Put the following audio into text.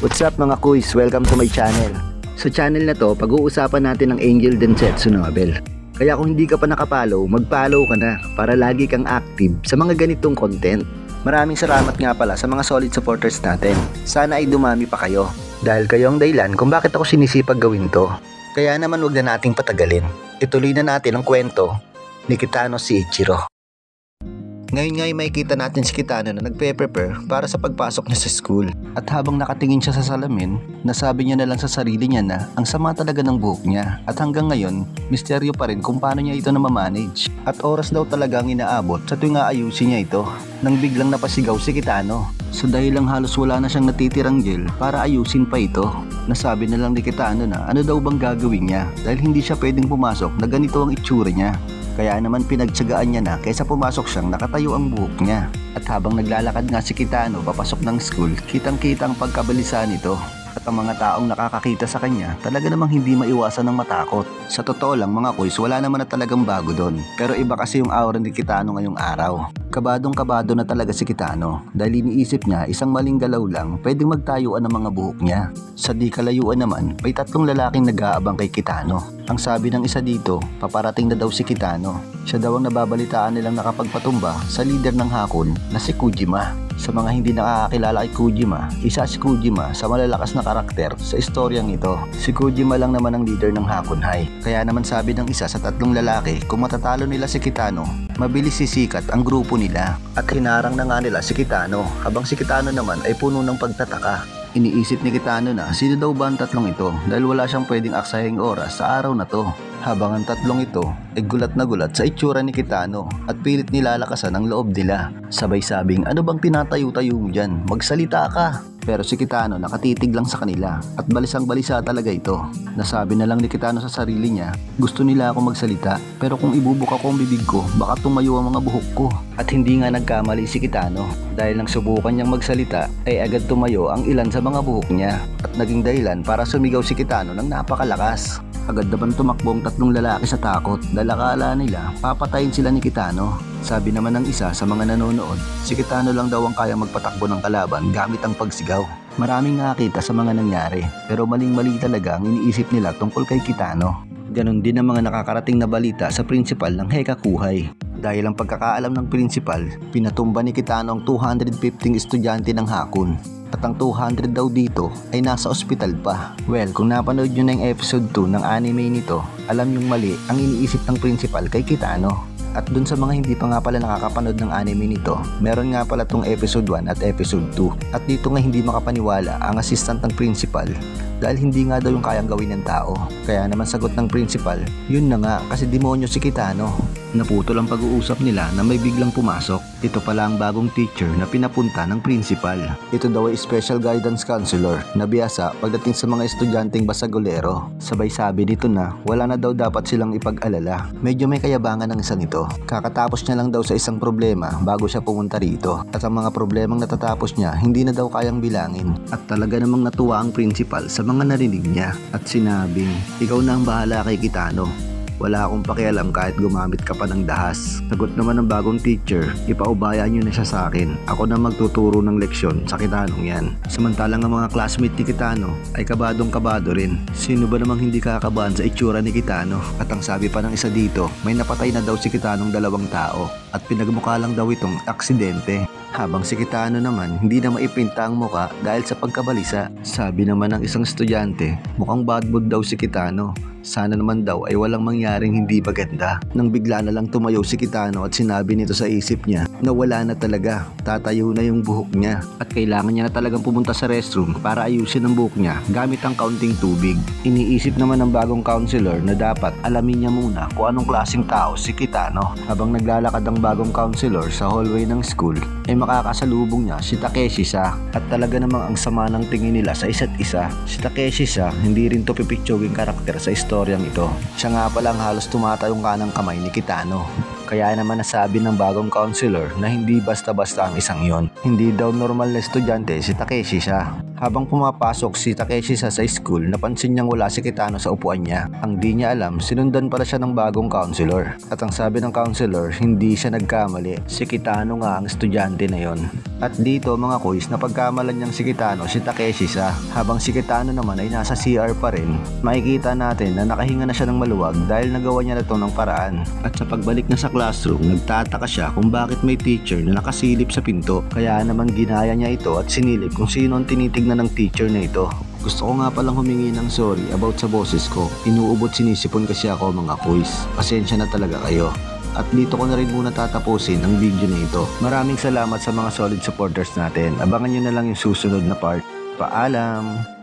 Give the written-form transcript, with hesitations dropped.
What's up mga kuys? Welcome to my channel. Sa channel na to, pag-uusapan natin ang Angel Densetsu novel. Kaya kung hindi ka pa nakapollow, mag-follow ka na para lagi kang active sa mga ganitong content. Maraming salamat nga pala sa mga solid supporters natin. Sana ay dumami pa kayo. Dahil kayo ang dahilan kung bakit ako sinisipag gawin to. Kaya naman wag na nating patagalin. Ituloy na natin ang kwento ni Kitano si Ichiro. Ngayon nga ay makikita natin si Kitano na nagpe-prepare para sa pagpasok niya sa school. At habang nakatingin siya sa salamin, nasabi niya na lang sa sarili niya na ang sama talaga ng buhok niya. At hanggang ngayon, misteryo pa rin kung paano niya ito na mamanage. At oras daw talaga ang inaabot sa tuwing aayusin niya ito. Nang biglang napasigaw si Kitano. So dahil lang halos wala na siyang natitirang gel para ayusin pa ito. Nasabi na lang ni Kitano na ano daw bang gagawin niya dahil hindi siya pwedeng pumasok na ganito ang itsura niya. Kaya naman pinagtsagaan niya na kaysa pumasok siyang nakatayo ang buhok niya. At habang naglalakad nga si Kitano papasok ng school, kitang-kita ang pagkabalisa nito. At ang mga taong nakakakita sa kanya talaga namang hindi maiwasan ng matakot. Sa totoo lang mga kuys, wala naman na talagang bago doon. Pero iba kasi yung aura ni Kitano ngayong araw. Kabadong-kabado na talaga si Kitano dahil iniisip niya isang maling galaw lang pwedeng magtayuan ng mga buhok niya. Sa di kalayuan naman, may tatlong lalaking nag-aabang kay Kitano. Ang sabi ng isa dito, paparating na daw si Kitano. Siya daw ang nababalitaan nilang nakapagpatumba sa leader ng Hakon na si Kujima. Sa mga hindi nakakakilala kay Kujima, isa si Kujima sa malalakas na karakter sa istoryang ito. Si Kujima lang naman ang leader ng Hakon High. Kaya naman sabi ng isa sa tatlong lalaki, kung matatalo nila si Kitano, mabilis sisikat ang grupo nila. At hinarang na nga nila si Kitano, habang si Kitano naman ay puno ng pagtataka. Iniisip ni Kitano na sino daw ba ang tatlong ito dahil wala siyang pwedeng aksayang oras sa araw na to. Habang ang tatlong ito ay gulat na gulat sa itsura ni Kitano at pilit nilalakasan ang loob nila. Sabay sabing, ano bang tinatayo-tayo mo dyan? Magsalita ka! Pero si Kitano nakatitig lang sa kanila at balisang balisa talaga ito. Nasabi na lang ni Kitano sa sarili niya, gusto nila ako magsalita pero kung ibubuka ko ang bibig ko baka tumayo ang mga buhok ko. At hindi nga nagkamali si Kitano dahil nang subukan niyang magsalita ay agad tumayo ang ilan sa mga buhok niya at naging dahilan para sumigaw si Kitano ng napakalakas. Agad naman tumakbo ang tatlong lalaki sa takot dahil akala nila papatayin sila ni Kitano. Sabi naman ng isa sa mga nanonood, si Kitano lang daw ang kaya magpatakbo ng kalaban gamit ang pagsigaw. Maraming nakakita sa mga nangyari pero maling-mali talaga ang iniisip nila tungkol kay Kitano. Ganon din ang mga nakakarating na balita sa principal ng Hekakuhai. Dahil ang pagkakaalam ng principal, pinatumba ni Kitano ang 250 estudyante ng Hakon. At ang 200 daw dito ay nasa ospital pa. Well, kung napanood nyo na yung episode 2 ng anime nito, alam yung mali ang iniisip ng principal kay Kitano. At dun sa mga hindi pa nga pala nakakapanood ng anime nito, meron nga pala tong episode 1 at episode 2. At dito nga hindi makapaniwala ang assistant ng principal dahil hindi nga daw yung kayang gawin ng tao. Kaya naman sagot ng principal, yun na nga kasi demonyo si Kitano. Naputol ang pag-uusap nila na may biglang pumasok. Ito pala ang bagong teacher na pinapunta ng principal. Ito daw ay special guidance counselor na biyasa pagdating sa mga estudyanteng basagolero. Sabay sabi dito na wala na daw dapat silang ipag-alala. Medyo may kayabangan ng isang ito. Kakatapos niya lang daw sa isang problema bago siya pumunta rito. At ang mga problemang natatapos niya hindi na daw kayang bilangin. At talaga namang natuwa ang principal sa mga narinig niya. At sinabing, ikaw na ang bahala kay Kitano. Wala akong pakialam kahit gumamit ka pa ng dahas. Sagot naman ng bagong teacher, ipaubaya nyo na siya sa akin. Ako na magtuturo ng leksyon sa Kitanong yan. Samantalang ang mga classmate ni Kitano ay kabadong-kabado rin. Sino ba namang hindi kakabahan sa itsura ni Kitano? At ang sabi pa ng isa dito, may napatay na daw si Kitanong 2 tao at pinagmukha lang daw itong aksidente. Habang si Kitano naman hindi na maipinta ang muka dahil sa pagkabalisa. Sabi naman ng isang estudyante, mukhang bad mood daw si Kitano. Sana naman daw ay walang mangyaring hindi maganda. Nang bigla na lang tumayo si Kitano at sinabi nito sa isip niya na wala na talaga, tatayo na yung buhok niya at kailangan niya na talagang pumunta sa restroom para ayusin ang buhok niya gamit ang kaunting tubig. Iniisip naman ng bagong counselor na dapat alamin niya muna kung anong klaseng tao si Kitano. Habang naglalakad ang bagong counselor sa hallway ng school ay makakasalubong niya si Takeshi-sa at talaga namang ang sama ng tingin nila sa isa't isa. Si Takeshi-sa hindi rin to pipicturing karakter sa istoryang ito. Siya nga palang halos tumatayong kanang kamay ni Kitano. Kaya naman nasabi ng bagong counselor na hindi basta-basta ang isang yon. Hindi daw normal na estudyante si Takeshi-sa. Habang pumapasok si Takeshi sa school, napansin niyang wala si Kitano sa upuan niya. Ang di niya alam, sinundan pala siya ng bagong counselor. At ang sabi ng counselor, hindi siya nagkamali. Si Kitano nga ang estudyante na yon. At dito mga kuys, napagkamalan niyang si Kitano, si Takeshi sa. Habang si Kitano naman ay nasa CR pa rin, makikita natin na nakahinga na siya ng maluwag dahil nagawa niya na ito ng paraan. At sa pagbalik na sa classroom, nagtataka siya kung bakit may teacher na nakasilip sa pinto. Kaya naman ginaya niya ito at sinilip kung sino ang tinitignan ng teacher na ito. Gusto ko nga palang humingi ng sorry about sa boses ko. Inuubot sinisipon kasi ako mga kuys. Pasensya na talaga kayo. At dito ko na rin muna tatapusin ang video na ito. Maraming salamat sa mga solid supporters natin. Abangan nyo na lang yung susunod na part. Paalam!